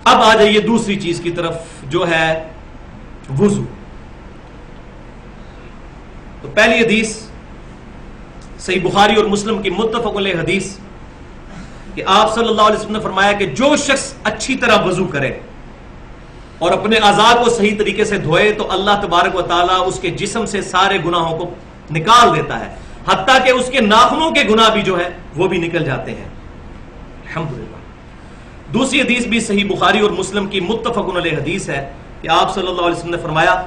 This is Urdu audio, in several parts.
اب آ جائیے دوسری چیز کی طرف جو ہے وضو. تو پہلی حدیث صحیح بخاری اور مسلم کی متفق علیہ حدیث کہ آپ صلی اللہ علیہ وسلم نے فرمایا کہ جو شخص اچھی طرح وضو کرے اور اپنے اعضاء کو صحیح طریقے سے دھوئے تو اللہ تبارک و تعالیٰ اس کے جسم سے سارے گناہوں کو نکال دیتا ہے، حتیٰ کہ اس کے ناخنوں کے گناہ بھی جو ہے وہ بھی نکل جاتے ہیں. الحمدللہ. دوسری حدیث بھی صحیح بخاری اور مسلم کی متفق علیہ حدیث ہے کہ آپ صلی اللہ علیہ وسلم نے فرمایا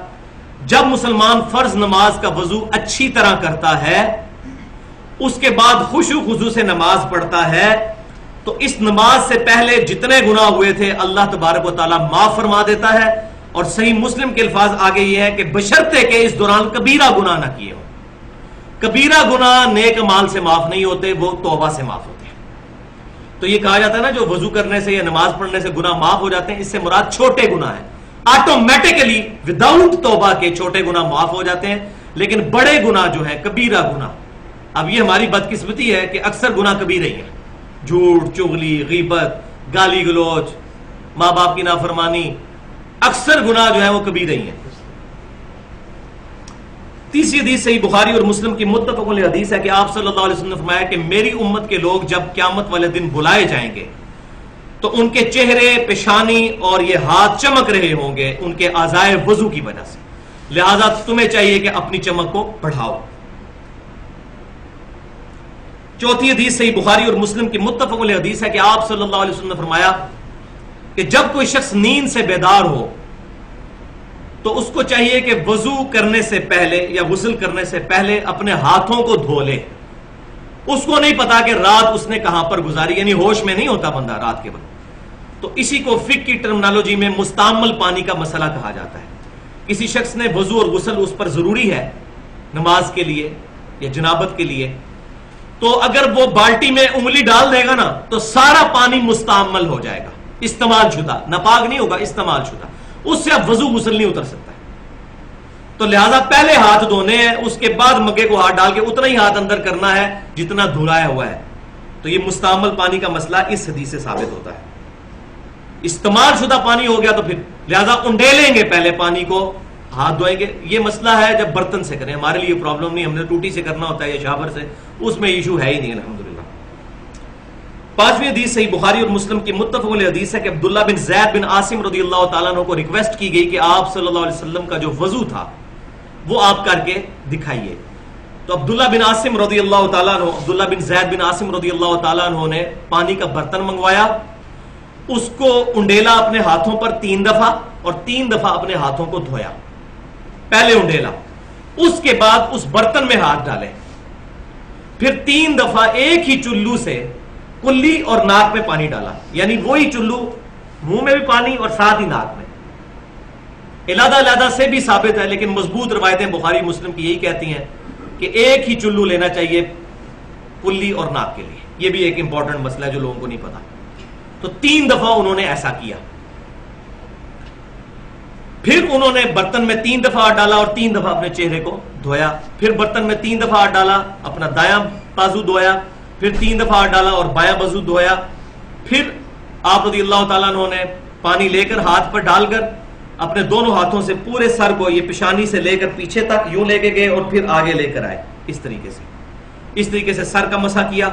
جب مسلمان فرض نماز کا وضو اچھی طرح کرتا ہے، اس کے بعد خشوع خضوع سے نماز پڑھتا ہے، تو اس نماز سے پہلے جتنے گناہ ہوئے تھے اللہ تبارک و تعالیٰ معاف فرما دیتا ہے. اور صحیح مسلم کے الفاظ آگے یہ ہے کہ بشرطے کہ اس دوران کبیرہ گناہ نہ کیے ہوں. کبیرہ گناہ نیک مال سے معاف نہیں ہوتے، وہ توبہ سے معاف ہوتے ہیں. تو یہ کہا جاتا ہے نا جو وضو کرنے سے یا نماز پڑھنے سے گناہ معاف ہو جاتے ہیں، اس سے مراد چھوٹے گناہ ہیں. آٹومیٹیکلی وداؤٹ توبہ کے چھوٹے گناہ معاف ہو جاتے ہیں، لیکن بڑے گناہ جو ہیں کبیرہ گناہ، اب یہ ہماری بدقسمتی ہے کہ اکثر گناہ کبیرہ ہی ہیں. جھوٹ، چغلی، غیبت، گالی گلوچ، ماں باپ کی نافرمانی، اکثر گناہ جو ہیں وہ کبیرہ ہی ہیں. تیسری حدیث صحیح بخاری اور مسلم کی متفق علیہ حدیث ہے کہ آپ صلی اللہ علیہ وسلم نے فرمایا کہ میری امت کے لوگ جب قیامت والے دن بلائے جائیں گے تو ان کے چہرے، پیشانی اور یہ ہاتھ چمک رہے ہوں گے ان کے اعضائے وضو کی وجہ سے، لہذا تمہیں چاہیے کہ اپنی چمک کو بڑھاؤ. چوتھی حدیث صحیح بخاری اور مسلم کی متفق علیہ حدیث ہے کہ آپ صلی اللہ علیہ وسلم نے فرمایا کہ جب کوئی شخص نیند سے بیدار ہو تو اس کو چاہیے کہ وضو کرنے سے پہلے یا غسل کرنے سے پہلے اپنے ہاتھوں کو دھو لے. اس کو نہیں پتا کہ رات اس نے کہاں پر گزاری، یعنی ہوش میں نہیں ہوتا بندہ رات کے وقت. تو اسی کو فقہ کی ٹرمنالوجی میں مستعمل پانی کا مسئلہ کہا جاتا ہے. کسی شخص نے وضو اور غسل اس پر ضروری ہے نماز کے لیے یا جنابت کے لیے، تو اگر وہ بالٹی میں انگلی ڈال دے گا نا تو سارا پانی مستعمل ہو جائے گا، استعمال شدہ، ناپاک نہیں ہوگا، استعمال شدہ. اس سے اب وضو غسل نہیں اتر سکتا ہے. تو لہذا پہلے ہاتھ دھونے ہیں، اس کے بعد مگے کو ہاتھ ڈال کے اتنا ہی ہاتھ اندر کرنا ہے جتنا دھلایا ہوا ہے. تو یہ مستعمل پانی کا مسئلہ اس حدیث سے ثابت ہوتا ہے. استعمال شدہ پانی ہو گیا تو پھر لہذا انڈیلیں گے پہلے پانی کو، ہاتھ دھوئیں گے. یہ مسئلہ ہے جب برتن سے کریں، ہمارے لیے پرابلم نہیں، ہم نے ٹوٹی سے کرنا ہوتا ہے یا شاور سے، اس میں ایشو ہے ہی نہیں الحمدللہ. پانچویں حدیث صحیح بخاری اور مسلم کی متفق علیہ حدیث ہے کہ عبداللہ بن زید بن عاصم رضی اللہ تعالیٰ عنہ کو ریکویسٹ کی گئی کہ آپ صلی اللہ علیہ وسلم کا جو وضو تھا وہ آپ کر کے دکھائیے. تو عبداللہ بن عاصم رضی اللہ تعالیٰ عنہ، عبداللہ بن زید بن عاصم رضی اللہ تعالیٰ عنہ نے پانی کا برتن منگوایا، اس کو انڈیلا اپنے ہاتھوں پر 3 دفعہ اور 3 دفعہ اپنے ہاتھوں کو دھویا. پہلے انڈیلا، اس کے بعد اس برتن میں ہاتھ ڈالے، پھر 3 دفعہ ایک ہی چلو سے کلی اور ناک میں پانی ڈالا، یعنی وہی چلو، منہ میں بھی پانی اور ساتھ ہی ناک میں. علیحدہ علیحدہ سے بھی ثابت ہے، لیکن مضبوط روایتیں بخاری مسلم کی یہی کہتی ہیں کہ ایک ہی چلو لینا چاہیے کلی اور ناک کے لیے. یہ بھی ایک امپورٹنٹ مسئلہ ہے جو لوگوں کو نہیں پتا. تو 3 دفعہ انہوں نے ایسا کیا، پھر انہوں نے برتن میں 3 دفعہ ہاتھ ڈالا اور 3 دفعہ اپنے چہرے کو دھویا، پھر برتن میں 3 دفعہ ہاتھ ڈالا، اپنا دایاں بازو دھویا، پھر 3 دفعہ ہاتھ ڈالا اور بایاں بازو دھویا. پھر آپ رضی اللہ تعالیٰ عنہ نے پانی لے کر ہاتھ پر ڈال کر اپنے دونوں ہاتھوں سے پورے سر کو، یہ پیشانی سے لے کر پیچھے تک یوں لے کے گئے اور پھر آگے لے کر آئے. اس طریقے سے سر کا مسح کیا.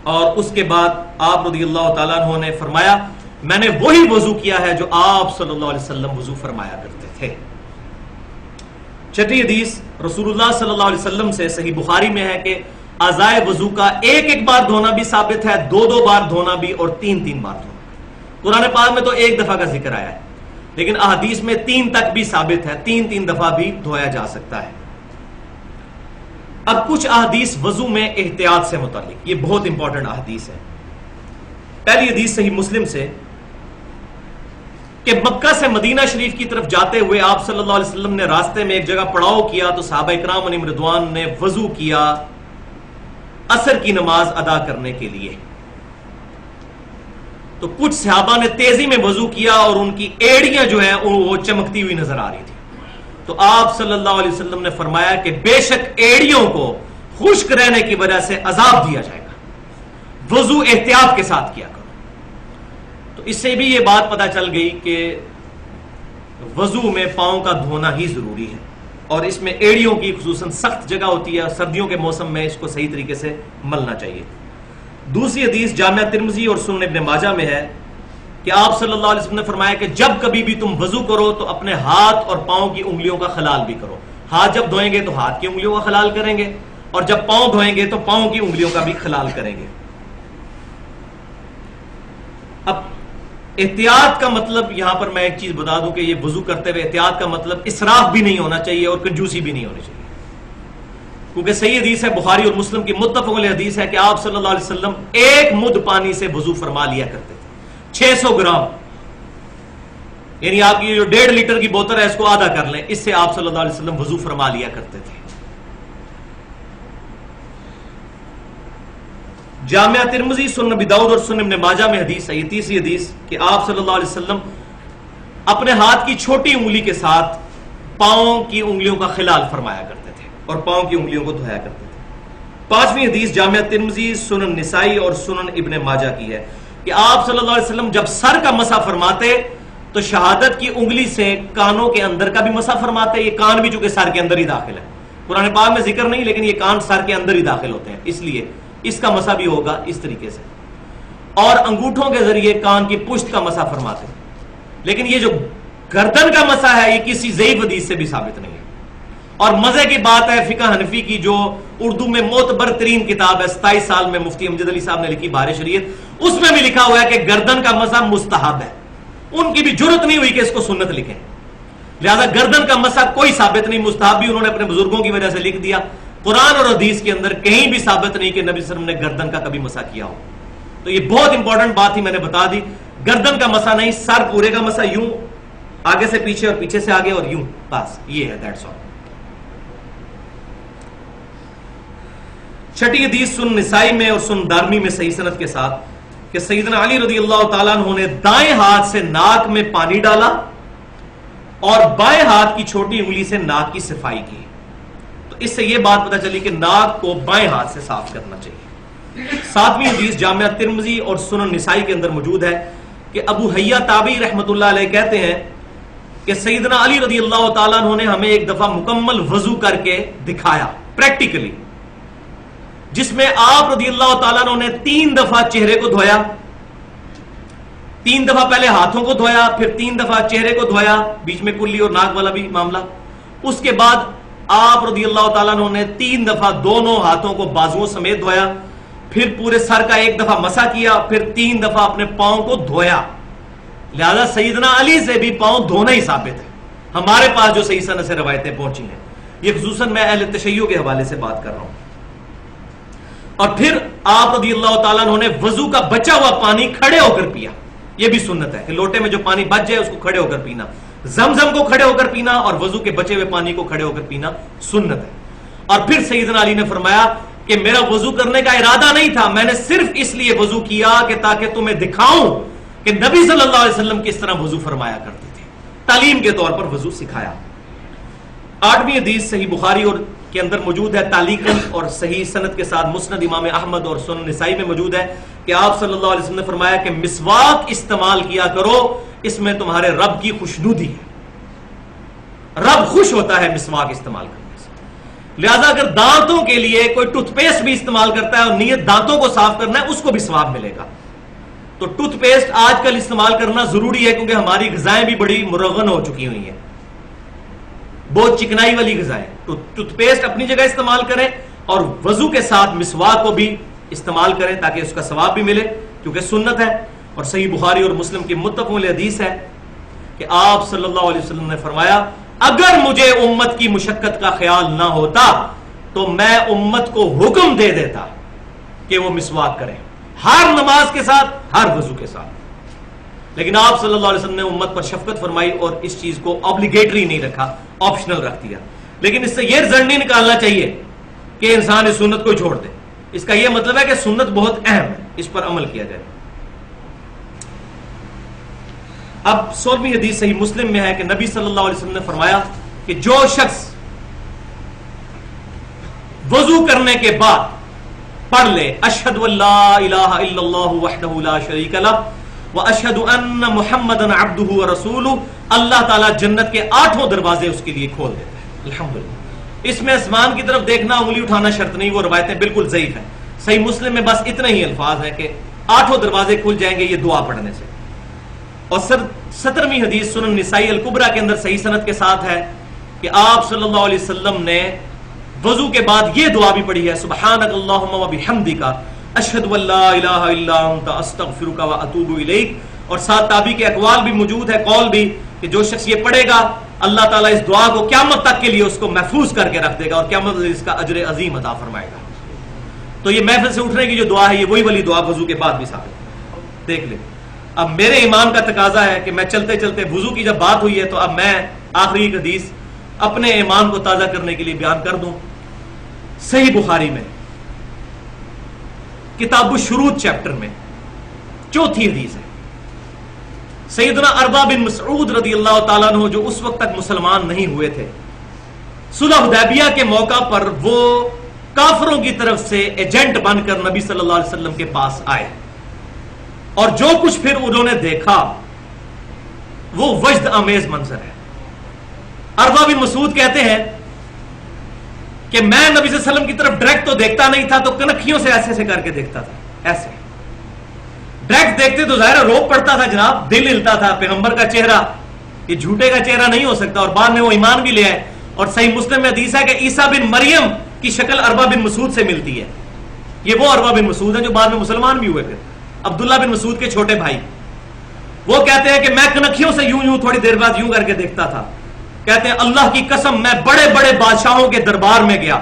اور اس کے بعد آپ رضی اللہ تعالیٰ عنہ نے فرمایا میں نے وہی وضو کیا ہے جو آپ صلی اللہ علیہ وسلم وضو فرمایا کرتے تھے. چھٹی حدیث رسول اللہ صلی اللہ علیہ وسلم سے صحیح بخاری میں ہے کہ اعضائے وضو کا ایک بار دھونا بھی ثابت ہے، 2 بار دھونا بھی اور 3 بار دھونا. قرآن پاک میں تو 1 دفعہ کا ذکر آیا ہے، لیکن احادیث میں 3 تک بھی ثابت ہے، 3 دفعہ بھی دھویا جا سکتا ہے. اب کچھ احادیث وضو میں احتیاط سے متعلق، یہ بہت امپورٹنٹ احادیث ہے. پہلی حدیث صحیح مسلم سے کہ مکہ سے مدینہ شریف کی طرف جاتے ہوئے آپ صلی اللہ علیہ وسلم نے راستے میں ایک جگہ پڑاؤ کیا تو صحابہ کرام علیہم رضوان نے وضو کیا عصر کی نماز ادا کرنے کے لیے. تو کچھ صحابہ نے تیزی میں وضو کیا اور ان کی ایڑیاں جو ہیں وہ چمکتی ہوئی نظر آ رہی تھی. تو آپ صلی اللہ علیہ وسلم نے فرمایا کہ بے شک ایڑیوں کو خشک رہنے کی وجہ سے عذاب دیا جائے گا، وضو احتیاط کے ساتھ کیا کرو. تو تو اس سے بھی یہ بات پتہ چل گئی کہ وضو میں پاؤں کا دھونا ہی ضروری ہے، اور اس میں ایڑیوں کی خصوصاً سخت جگہ ہوتی ہے، سردیوں کے موسم میں اس کو صحیح طریقے سے ملنا چاہیے۔ دوسری حدیث جامعہ ترمذی اور سنن ابن ماجہ میں ہے کہ آپ صلی اللہ علیہ وسلم نے فرمایا کہ جب کبھی بھی تم وضو کرو تو اپنے ہاتھ اور پاؤں کی انگلیوں کا خلال بھی کرو۔ ہاتھ جب دھوئیں گے تو ہاتھ کی انگلیوں کا خلال کریں گے، اور جب پاؤں دھوئیں گے تو پاؤں کی انگلیوں کا بھی خلال کریں گے۔ اب احتیاط کا مطلب یہاں پر میں ایک چیز بتا دوں کہ یہ وضو کرتے ہوئے احتیاط کا مطلب اسراف بھی نہیں ہونا چاہیے اور کنجوسی بھی نہیں ہونی چاہیے، کیونکہ صحیح حدیث ہے، بخاری اور مسلم کی متفق علیہ حدیث ہے کہ آپ صلی اللہ علیہ وسلم ایک مد پانی سے وضو فرما لیا کرتے تھے، 600 گرام، یعنی آپ کی جو 1.5 لیٹر کی بوتل ہے اس کو آدھا کر لیں، اس سے آپ صلی اللہ علیہ وسلم وضو فرما لیا کرتے تھے۔ جامعہ ترمذی، سنن ابی داؤد اور سنن ابن ماجہ میں حدیث ہے، یہ تیسری حدیث، کہ آپ صلی اللہ علیہ وسلم اپنے ہاتھ کی چھوٹی انگلی کے ساتھ پاؤں کی انگلیوں کا خلال فرمایا کرتے تھے اور پاؤں کی انگلیوں کو دھویا کرتے تھے۔ پانچویں حدیث جامعہ ترمذی، سنن نسائی اور سنن ابن ماجہ کی ہے کہ آپ صلی اللہ علیہ وسلم جب سر کا مسح فرماتے تو شہادت کی انگلی سے کانوں کے اندر کا بھی مسح فرماتے۔ یہ کان بھی چونکہ سر کے اندر ہی داخل ہے، قرآن پاک میں ذکر نہیں، لیکن یہ کان سر کے اندر ہی داخل ہوتے ہیں، اس لیے اس کا مسح بھی ہوگا اس طریقے سے، اور انگوٹھوں کے ذریعے کان کی پشت کا مسح فرماتے ہیں۔ لیکن یہ جو گردن کا مسح ہے یہ کسی ضعیف حدیث سے بھی ثابت نہیں ہے، اور مزے کی بات ہے فقہ حنفی کی جو اردو میں معتبر ترین کتاب ہے، 27 سال میں مفتی امجد علی صاحب نے لکھی بہار شریعت، اس میں بھی لکھا ہوا ہے کہ گردن کا مسح مستحب ہے۔ ان کی بھی جرت نہیں ہوئی کہ اس کو سنت لکھیں، لہذا گردن کا مسح کوئی ثابت نہیں، مستحب بھی انہوں نے اپنے بزرگوں کی وجہ سے لکھ دیا۔ قرآن اور حدیث کے اندر کہیں بھی ثابت نہیں کہ نبی صلی اللہ علیہ وسلم نے گردن کا کبھی مسح کیا ہو۔ تو یہ بہت امپورٹنٹ بات ہی میں نے بتا دی، گردن کا مسح نہیں، سر پورے کا مسح، یوں آگے سے پیچھے اور پیچھے سے آگے اور یوں، بس یہ ہے، دیٹس آل۔ چھٹی حدیث سنن نسائی میں اور سنن دارمی میں صحیح سند کے ساتھ کہ سیدنا علی رضی اللہ تعالیٰ عنہ نے دائیں ہاتھ سے ناک میں پانی ڈالا اور بائیں ہاتھ کی چھوٹی انگلی سے ناک کی صفائی کی، تو اس سے یہ بات پتہ چلی کہ ناک کو بائیں ہاتھ سے صاف کرنا چاہیے۔ ساتویں حدیث جامعہ ترمذی اور سنن نسائی کے اندر موجود ہے کہ ابو حیا تابعی رحمۃ اللہ علیہ کہتے ہیں کہ سیدنا علی رضی اللہ تعالیٰ عنہ نے ہمیں ایک دفعہ مکمل وضو کر کے دکھایا پریکٹیکلی، جس میں آپ رضی اللہ تعالیٰ عنہ نے 3 دفعہ چہرے کو دھویا، 3 دفعہ پہلے ہاتھوں کو دھویا، پھر 3 دفعہ چہرے کو دھویا، بیچ میں کلی اور ناک والا بھی معاملہ، اس کے بعد آپ رضی اللہ تعالیٰ عنہ نے 3 دفعہ دونوں ہاتھوں کو بازوؤں سمیت دھویا، پھر پورے سر کا 1 دفعہ مسح کیا، پھر 3 دفعہ اپنے پاؤں کو دھویا۔ لہذا سیدنا علی سے بھی پاؤں دھونا ہی ثابت ہے، ہمارے پاس جو صحیح سند سے روایتیں پہنچی ہیں، یہ خصوصاً میں اہل تشیع کے حوالے سے بات کر رہا ہوں۔ اور پھر آپ رضی اللہ تعالیٰ عنہ نے وضو کا بچا ہوا پانی کھڑے ہو کر پیا، یہ بھی سنت ہے کہ لوٹے میں جو پانی بچ جائے اس کو کھڑے ہو کر پینا، زمزم کو کھڑے ہو کر پینا اور وضو کے بچے ہوئے پانی کو کھڑے ہو کر پینا سنت ہے۔ اور پھر سیدنا علی نے فرمایا کہ میرا وضو کرنے کا ارادہ نہیں تھا، میں نے صرف اس لیے وضو کیا کہ تاکہ تمہیں دکھاؤں کہ نبی صلی اللہ علیہ وسلم کس طرح وضو فرمایا کرتے تھے، تعلیم کے طور پر وضو سکھایا۔ 8ویں حدیث صحیح بخاری اور کے اندر موجود ہے تعلیقاً اور صحیح سند کے ساتھ، مسند امام احمد اور سنن نسائی میں موجود ہے کہ آپ صلی اللہ علیہ وسلم نے فرمایا کہ مسواک استعمال کیا کرو، اس میں تمہارے رب کی خوشنودی ہے، رب خوش ہوتا ہے مسواک استعمال کرنے سے۔ لہذا اگر دانتوں کے لیے کوئی ٹوتھ پیسٹ بھی استعمال کرتا ہے اور نیت دانتوں کو صاف کرنا ہے، اس کو بھی ثواب ملے گا۔ تو ٹوتھ پیسٹ آج کل استعمال کرنا ضروری ہے کیونکہ ہماری غذائیں بھی بڑی مرغن ہو چکی ہوئی ہیں، بہت چکنائی والی غذائیں۔ ٹوتھ پیسٹ اپنی جگہ استعمال کریں اور وضو کے ساتھ مسواک کو بھی استعمال کریں تاکہ اس کا ثواب بھی ملے، کیونکہ سنت ہے۔ اور صحیح بخاری اور مسلم کی متفق علیہ حدیث ہے کہ آپ صلی اللہ علیہ وسلم نے فرمایا اگر مجھے امت کی مشقت کا خیال نہ ہوتا تو میں امت کو حکم دے دیتا کہ وہ مسواک کریں، ہر نماز کے ساتھ، ہر وضو کے ساتھ۔ لیکن آپ صلی اللہ علیہ وسلم نے امت پر شفقت فرمائی اور اس چیز کو obligatory نہیں رکھا، آپشنل رکھ دیا۔ لیکن اس سے یہ رزلٹ نہیں نکالنا چاہیے کہ انسان اس سنت کو چھوڑ دے، اس کا یہ مطلب ہے کہ سنت بہت اہم ہے، اس پر عمل کیا جائے۔ اب 16ویں حدیث صحیح مسلم میں ہے کہ نبی صلی اللہ علیہ وسلم نے فرمایا کہ جو شخص وضو کرنے کے بعد پڑھ لے اشہد ان لا الہ الا اللہ وحدہ لا شریک لہ واشهد ان محمدا عبده ورسوله، اللہ تعالیٰ جنت کے 8 دروازے اس کے لیے کھول دیتا ہے۔ الحمدللہ۔ اس میں آسمان کی طرف دیکھنا، انگلی اٹھانا شرط نہیں، وہ روایتیں بالکل ضعیف ہیں۔ صحیح مسلم میں بس اتنے ہی الفاظ ہیں کہ 8 دروازے کھل جائیں گے یہ دعا پڑھنے سے۔ اور 17ویں حدیث سنن نسائی الکبریٰ کے اندر صحیح سند کے ساتھ ہے کہ آپ صلی اللہ علیہ وسلم نے وضو کے بعد یہ دعا بھی پڑھی ہے، سبحانک اللہم و بحمدک اشہد ان لا الہ الا انت استغفرک و اتوب الیک۔ اور ساتھ تابعی کے اقوال بھی موجود ہے، قول بھی، کہ جو شخص یہ پڑھے گا اللہ تعالیٰ اس دعا کو قیامت تک کے لیے اس کو محفوظ کر کے رکھ دے گا اور قیامت تک اس کا اجر عظیم عطا فرمائے گا۔ تو یہ محفل سے اٹھنے کی جو دعا ہے یہ وہی والی دعا وضو کے بعد بھی ثابت ہے، دیکھ لیں۔ اب میرے ایمان کا تقاضا ہے کہ میں چلتے چلتے وضو کی جب بات ہوئی ہے تو اب میں آخری ایک حدیث اپنے ایمان کو تازہ کرنے کے لیے بیان کر دوں۔ صحیح بخاری میں کتاب الشروط چیپٹر میں 4تھی حدیث ہے۔ سیدنا اربا بن مسعود رضی اللہ تعالیٰ عنہ جو اس وقت تک مسلمان نہیں ہوئے تھے، صلح حدیبیہ کے موقع پر وہ کافروں کی طرف سے ایجنٹ بن کر نبی صلی اللہ علیہ وسلم کے پاس آئے، اور جو کچھ پھر انہوں نے دیکھا وہ وجد آمیز منظر ہے۔ اربا بن مسعود کہتے ہیں کہ میں نبی صلی اللہ علیہ وسلم کی طرف ڈائریکٹ تو دیکھتا نہیں تھا، تو کنکھیوں سے ایسے ایسے کر کے دیکھتا تھا، ایسے ڈائریکٹ دیکھتے تو ظاہر روپ پڑتا تھا جناب، دل ہلتا تھا، پیغمبر کا چہرہ یہ جھوٹے کا چہرہ نہیں ہو سکتا، اور بعد میں وہ ایمان بھی لے آئے۔ اور صحیح مسلم میں حدیث ہے کہ عیسیٰ بن مریم کی شکل اربا بن مسعود سے ملتی ہے۔ یہ وہ اربا بن مسعود ہیں جو بعد میں مسلمان بھی ہوئے، پھر عبداللہ بن مسعود کے چھوٹے بھائی۔ وہ کہتے ہیں کہ میں کنکھیوں سے یوں تھوڑی دیر بعد یوں کر کے دیکھتا تھا۔ کہتے ہیں اللہ کی قسم میں بڑے بڑے بادشاہوں کے دربار میں گیا،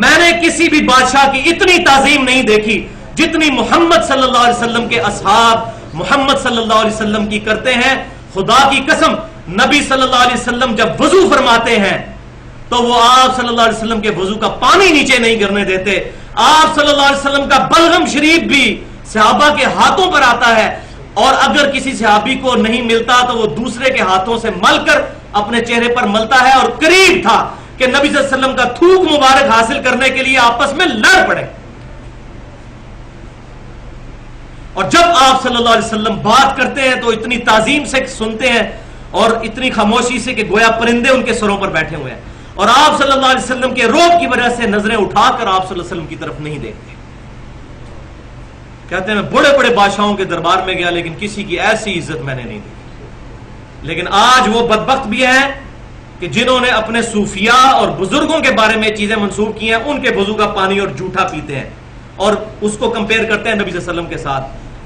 میں نے کسی بھی بادشاہ کی اتنی تعظیم نہیں دیکھی جتنی محمد صلی اللہ علیہ وسلم کے اصحاب محمد صلی اللہ علیہ وسلم کی کرتے ہیں۔ خدا کی قسم نبی صلی اللہ علیہ وسلم جب وضو فرماتے ہیں تو وہ آپ صلی اللہ علیہ وسلم کے وضو کا پانی نیچے نہیں گرنے دیتے۔ آپ صلی اللہ علیہ وسلم کا بلغم شریف بھی صحابہ کے ہاتھوں پر آتا ہے، اور اگر کسی صحابی کو نہیں ملتا تو وہ دوسرے کے ہاتھوں سے مل کر اپنے چہرے پر ملتا ہے، اور قریب تھا کہ نبی صلی اللہ علیہ وسلم کا تھوک مبارک حاصل کرنے کے لیے آپس میں لڑ پڑے۔ اور جب آپ صلی اللہ علیہ وسلم بات کرتے ہیں تو اتنی تعظیم سے سنتے ہیں اور اتنی خاموشی سے کہ گویا پرندے ان کے سروں پر بیٹھے ہوئے ہیں، اور آپ صلی اللہ علیہ وسلم کے روب کی وجہ سے نظریں اٹھا کر آپ صلی اللہ علیہ وسلم کی طرف نہیں دیکھتے۔ کہتے ہیں میں بڑے بڑے بادشاہوں کے دربار میں گیا لیکن کسی کی ایسی عزت میں نے نہیں دیکھی۔ لیکن آج وہ بدبخت بھی ہیں کہ جنہوں نے اپنے صوفیاء اور بزرگوں کے بارے میں چیزیں منسوب کی ہیں، ان کے وضو کا پانی اور جھوٹا پیتے ہیں اور اس کو کمپیئر کرتے ہیں نبی صلی اللہ علیہ وسلم کے ساتھ۔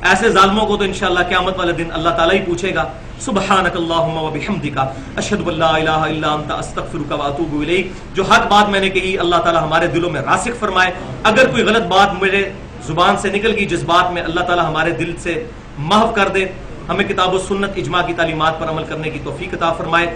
ایسے ظالموں کو تو انشاءاللہ قیامت والے دن اللہ تعالیٰ ہی پوچھے گا، سبحانک اللہم و بحمدک اشہد ان لا الہ الا انت استغفرک و اتوب الیک۔ جو حق بات میں نے کہی اللہ تعالیٰ ہمارے دلوں میں راسخ فرمائے، اگر کوئی غلط بات میرے زبان سے نکل گئی جس بات میں اللہ تعالیٰ ہمارے دل سے محو کر دے، ہمیں کتاب و سنت اجماع کی تعلیمات پر عمل کرنے کی توفیق عطا فرمائے۔